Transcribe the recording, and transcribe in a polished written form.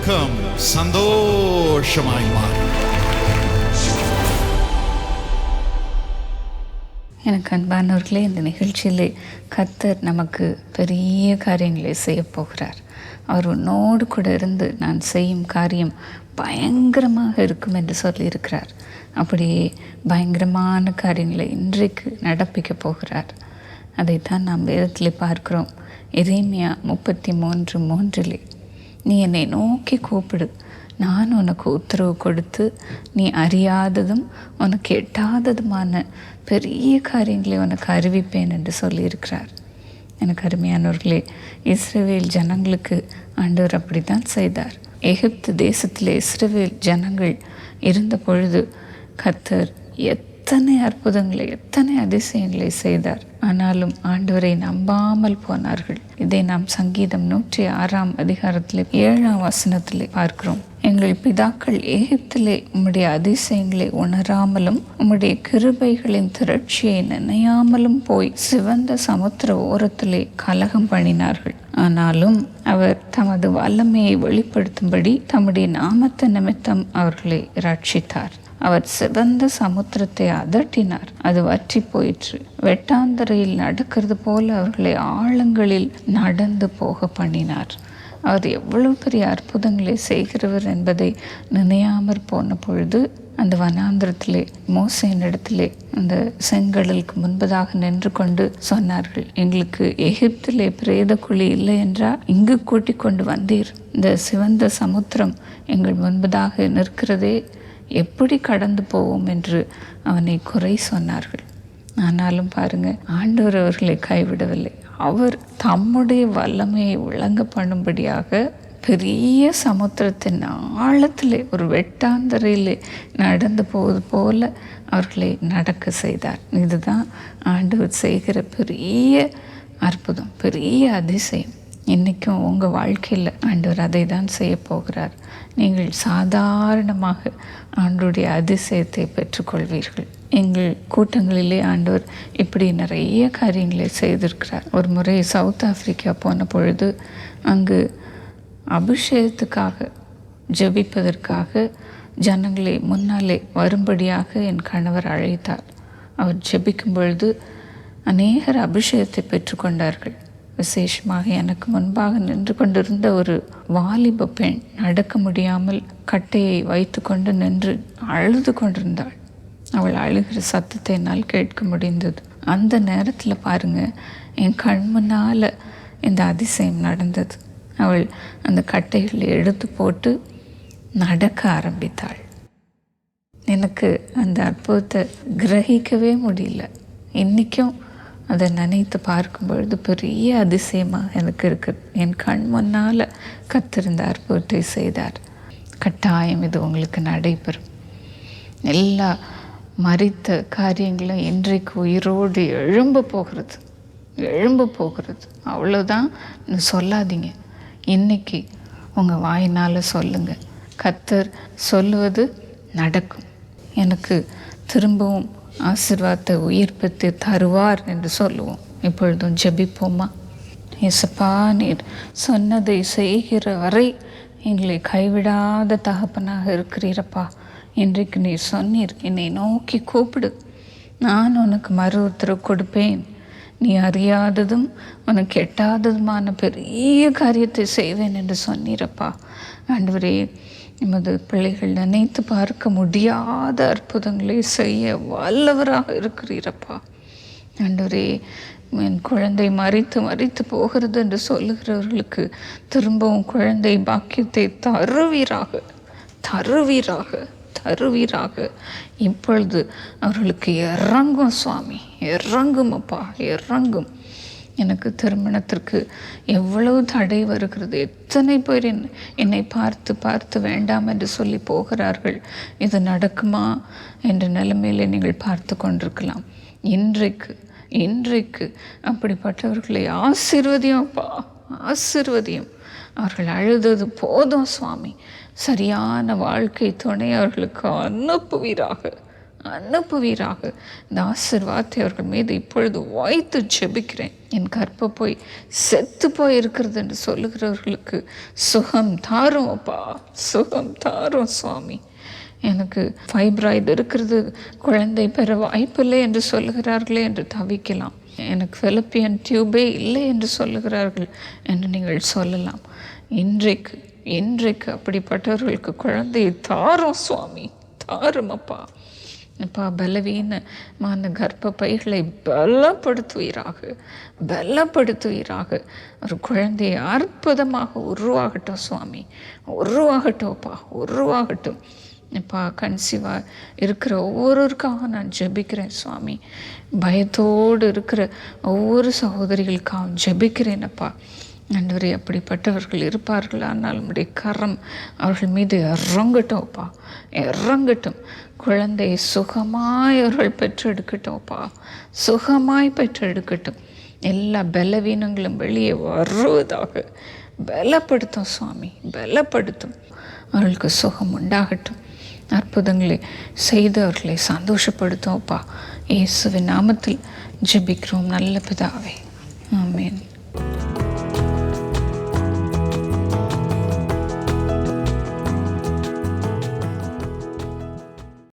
துக்கம் சந்தோஷமாய் மாறும். எனக்கு அன்பானவர்களே, இந்த நிகழ்ச்சியிலே கர்த்தர் நமக்கு பெரிய காரியங்களை செய்ய போகிறார். அவர் உன்னோடு கூட இருந்து நான் செய்யும் காரியம் பயங்கரமாக இருக்கும் என்று சொல்லியிருக்கிறார். அப்படியே பயங்கரமான காரியங்களை இன்றைக்கு நடப்பிக்க போகிறார். அதைத்தான் நாம் வேதத்தில் பார்க்கிறோம். எரேமியா 33:3 நீ என்னை நோக்கி கூப்பிடு, நான் உனக்கு உத்தரவு கொடுத்து நீ அறியாததும் உனக்கு எட்டாததுமான பெரிய காரியங்களை உனக்கு அறிவிப்பேன் என்று சொல்லியிருக்கிறார். எனக்கு அருமையானவர்களே, இஸ்ரவேல் ஜனங்களுக்கு ஆண்டவர் அப்படி தான் செய்தார். எகிப்து தேசத்தில் இஸ்ரவேல் ஜனங்கள் இருந்த பொழுது கர்த்தர் எத்தனை அற்புதங்களை, எத்தனை அதிசயங்களை செய்தார். ஆனாலும் ஆண்டவரை நம்பாமல் போனார்கள். இதை நாம் சங்கீதம் 106 7 பார்க்கிறோம். எங்கள் பிதாக்கள் எகிப்திலே உம்முடைய அதிசயங்களை உணராமலும் உம்முடைய கிருபைகளின் திரட்சியை நினையாமலும் போய் சிவந்த சமுத்திர ஓரத்திலே கலகம் பண்ணினார்கள். ஆனாலும் அவர் தமது வல்லமையை வெளிப்படுத்தும்படி தம்முடைய நாமத்து நிமித்தம் அவர்களை ரட்சித்தார். அவர் சிவந்த சமுத்திரத்தை அதட்டினார், அது வற்றி போயிற்று. வெட்டாந்தரையில் நடக்கிறது போல அவர்களை ஆழங்களில் நடந்து போக பண்ணினார். அவர் எவ்வளவு பெரிய அற்புதங்களை செய்கிறவர் என்பதை நினையாமற் போன பொழுது அந்த வனாந்திரத்திலே மோசேயின் இடத்திலே அந்த செங்கடலுக்கு முன்பதாக நின்று கொண்டு சொன்னார்கள், எங்களுக்கு எகிப்திலே பிரேத குழி இல்லை என்றால் இங்கு கூட்டிக் கொண்டு வந்தீர். இந்த சிவந்த சமுத்திரம் எங்கள் முன்பதாக நிற்கிறதே, எப்படி கடந்து போவோம் என்று அவனை குறை சொன்னார்கள். ஆனாலும் பாருங்க, ஆண்டவர் அவர்களை கைவிடவில்லை. அவர் தம்முடைய வல்லமையை விளங்க பண்ணும்படியாக பெரிய சமுத்திரத்தின் ஆழத்திலே ஒரு வெட்டாந்தரையிலே நடந்து போவது போல அவர்களை நடக்க செய்தார். இதுதான் ஆண்டவர் செய்கிற பெரிய அற்புதம், பெரிய அதிசயம். இன்றைக்கும் உங்கள் வாழ்க்கையில் ஆண்டவர் அதை தான் செய்ய போகிறார். நீங்கள் சாதாரணமாக ஆண்டவருடைய அதிசயத்தை பெற்றுக்கொள்வீர்கள். எங்கள் கூட்டங்களிலே ஆண்டவர் இப்படி நிறைய காரியங்களை செய்திருக்கிறார். ஒரு முறை சவுத் ஆப்பிரிக்கா போன பொழுது அங்கு அபிஷேகத்துக்காக ஜெபிப்பதற்காக ஜனங்களை முன்னாலே வரும்படியாக என் கணவர் அழைத்தார். அவர் ஜெபிக்கும் பொழுது அநேகர் அபிஷேகத்தை பெற்றுக்கொண்டார்கள். விசேஷமாக எனக்கு முன்பாக நின்று கொண்டிருந்த ஒரு வாலிப பெண் நடக்க முடியாமல் கட்டையை வைத்து கொண்டு நின்று அழுது கொண்டிருந்தாள். அவள் அழுகிற சத்தத்தை என்னால் கேட்க முடிந்தது. அந்த நேரத்தில் பாருங்க, என் கண் முன்னால் இந்த அதிசயம் நடந்தது. அவள் அந்த கட்டைகளை எடுத்து போட்டு நடக்க ஆரம்பித்தாள். எனக்கு அந்த அற்புதத்தை கிரகிக்கவே முடியல. இன்றைக்கும் அதை நினைத்து பார்க்கும் பொழுது பெரிய அதிசயமாக எனக்கு இருக்குது. என் கண் முன்னால் கத்திருந்த அற்புதத்தை செய்தார். கட்டாயம் இது உங்களுக்கு நடைபெறும். எல்லா மரித்த காரியங்களும் இன்றைக்கு உயிரோடு எழும்ப போகிறது. அவ்வளோதான் சொல்லாதீங்க. இன்னைக்கு உங்கள் வாயினால் சொல்லுங்கள், கர்த்தர் சொல்லுவது நடக்கும். எனக்கு திரும்பவும் ஆசீர்வாதத்தை உயிர்ப்பித்து தருவார் என்று சொல்லுவோம். இப்பொழுதும் ஜெபிப்போமா? இயேசுப்பா, நீர் சொன்னதை செய்கிற வரை எங்களை கைவிடாத தகப்பனாக இருக்கிறீரப்பா. இன்றைக்கு நீர் சொன்னீர், என்னை நோக்கி கூப்பிடு, நான் உனக்கு மறு உத்தரவு கொடுப்பேன். நீ அறியாததும் உனக்கு எட்டாததுமான பெரிய காரியத்தை செய்வேன் என்று சொன்னீரப்பா. ஆண்டவரே, எமது பிள்ளைகள் நினைத்து பார்க்க முடியாத அற்புதங்களை செய்ய வல்லவராக இருக்கிறீரப்பா. ஆண்டவரே, என் குழந்தை மரித்து போகிறது என்று சொல்லுகிறவர்களுக்கு திரும்பவும் குழந்தை பாக்கியத்தை தருவீராக. இப்பொழுது அவர்களுக்கு இறங்கும் சுவாமி, இறங்கும் அப்பா, இறங்கும். எனக்கு திருமணத்திற்கு எவ்வளவு தடை வருகிறது. எத்தனை பேர் என்னை பார்த்து வேண்டாம் என்று சொல்லி போகிறார்கள். இது நடக்குமா என்ற நிலைமையில நீங்கள் பார்த்து கொண்டிருக்கலாம். இன்றைக்கு அப்படிப்பட்டவர்களை ஆசீர்வதியும் அப்பா, ஆசீர்வதியும். அவர்கள் அழுதது போதும் சுவாமி. சரியான வாழ்க்கை துணை அவர்களுக்கு அனுப்புவீராக. இந்த ஆசீர்வாதத்தை அவர்கள் மீது இப்பொழுது வைத்து ஜெபிக்கிறேன். என் கர்ப்பப்பை செத்து போய் இருக்கிறது என்று சொல்லுகிறவர்களுக்கு சுகம் தாரும் அப்பா, சுகம் தாரும் சுவாமி. எனக்கு ஃபைப்ராய்டு இருக்கிறது, குழந்தை பெற வாய்ப்பில்லை என்று சொல்லுகிறார்களே என்று தவிக்கலாம். எனக்கு ஃபெலப்பியன் டியூபே இல்லை என்று சொல்லுகிறார்கள் என்று நீங்கள் சொல்லலாம். இன்றைக்கு அப்படிப்பட்டவர்களுக்கு குழந்தையை தாரும் சுவாமி, தாரும் அப்பா. அப்பா, பலவீனமான கர்ப்ப பைகளை பலப்படுத்துவீராக. ஒரு குழந்தையை அற்புதமாக உருவாகட்டும் சுவாமி, உருவாகட்டும். அப்பா, கன்சீவாக இருக்கிற ஒவ்வொருவருக்காக நான் ஜெபிக்கிறேன் சுவாமி. பயத்தோடு இருக்கிற ஒவ்வொரு சகோதரிகளுக்காக ஜெபிக்கிறேன் அப்பா. ஆண்டவரே, அப்படிப்பட்டவர்கள் இருப்பார்கள், ஆனால் உம்முடைய கரம் அவர்கள் மீது இறங்கட்டும் அப்பா, இறங்கட்டும். குழந்தையை சுகமாய் அவர்கள் பெற்றெடுக்கட்டும் அப்பா, சுகமாய் பெற்றெடுக்கட்டும். எல்லா பலவீனங்களும் வெளியே வருவதாக பலப்படுத்தும் சுவாமி, பலப்படுத்தும். அவர்களுக்கு சுகம் உண்டாகட்டும். அற்புதங்களை செய்து அவர்களை சந்தோஷப்படுத்தும் அப்பா. இயேசுவின் நாமத்தில் ஜெபிக்கிறோம் நல்ல பிதாவே, ஆமென்.